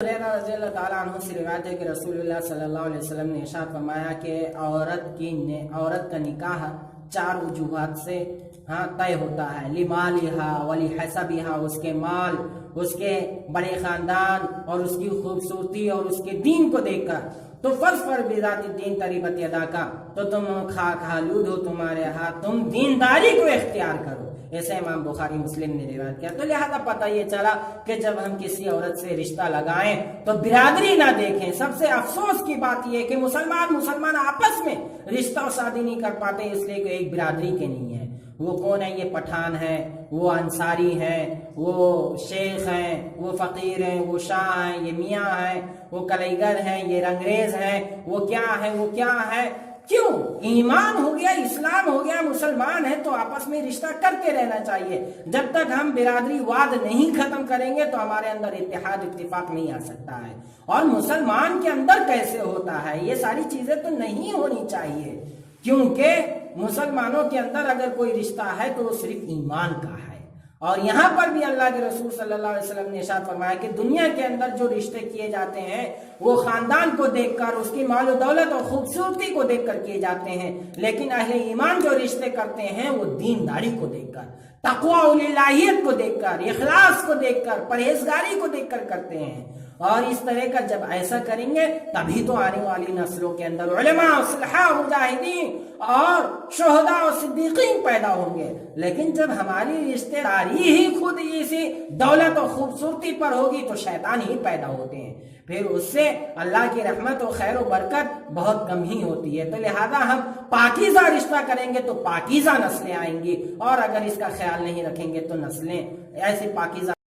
رضی اللہ تعالیٰ عنہ سے روایت ہے کہ رسول اللہ صلی اللہ علیہ وسلم نے ارشاد فرمایا کہ عورت کا نکاح 4 وجوہات سے طے ہوتا ہے، لمالہا ولحسبہا، اس کے مال، اس کے بڑے خاندان اور اس کی خوبصورتی اور اس کے دین کو دیکھ کر۔ تو فاظفر بذات الدین تربت یداک، تو تم خاک آلود ہو تمہارے ہاتھ، تم دینداری کو اختیار کرو۔ ایسے امام بخاری مسلم نے روایت کیا۔ تو لہذا پتہ یہ چلا کہ جب ہم کسی عورت سے رشتہ لگائیں تو برادری نہ دیکھیں۔ سب سے افسوس کی بات یہ کہ مسلمان آپس میں رشتہ و شادی نہیں کر پاتے، اس لیے کہ ایک برادری کے نہیں ہے۔ وہ کون ہے؟ یہ پٹھان ہے، وہ انصاری ہیں، وہ شیخ ہیں، وہ فقیر ہیں، وہ شاہ ہیں، یہ میاں ہیں، وہ کلیگر ہیں، یہ رنگریز ہیں، وہ کیا ہے۔ کیوں؟ ایمان ہو گیا، اسلام ہو گیا، مسلمان ہے تو آپس میں رشتہ کرتے رہنا چاہیے۔ جب تک ہم برادری واد نہیں ختم کریں گے تو ہمارے اندر اتحاد اتفاق نہیں آ سکتا ہے۔ اور مسلمان کے اندر کیسے ہوتا ہے؟ یہ ساری چیزیں تو نہیں ہونی چاہیے، کیونکہ مسلمانوں کے اندر اگر کوئی رشتہ ہے تو وہ صرف ایمان کا ہے۔ اور یہاں پر بھی اللہ کے رسول صلی اللہ علیہ وسلم نے ارشاد فرمایا کہ دنیا کے اندر جو رشتے کیے جاتے ہیں وہ خاندان کو دیکھ کر، اس کی مال و دولت اور خوبصورتی کو دیکھ کر کیے جاتے ہیں، لیکن اہل ایمان جو رشتے کرتے ہیں وہ دینداری کو دیکھ کر، تقوی و الہیت کو دیکھ کر، اخلاص کو دیکھ کر، پرہیزگاری کو دیکھ کر کرتے ہیں۔ اور اس طرح کا جب ایسا کریں گے تبھی تو آنے والی نسلوں کے اندر علماء، صلحاء، مجاہدین اور شہداء و صدیقین پیدا ہوں گے۔ لیکن جب ہماری رشتے داری ہی خود اسی دولت و خوبصورتی پر ہوگی تو شیطان ہی پیدا ہوتے ہیں، پھر اس سے اللہ کی رحمت و خیر و برکت بہت کم ہی ہوتی ہے۔ تو لہذا ہم پاکیزہ رشتہ کریں گے تو پاکیزہ نسلیں آئیں گی، اور اگر اس کا خیال نہیں رکھیں گے تو نسلیں ایسے پاکیزہ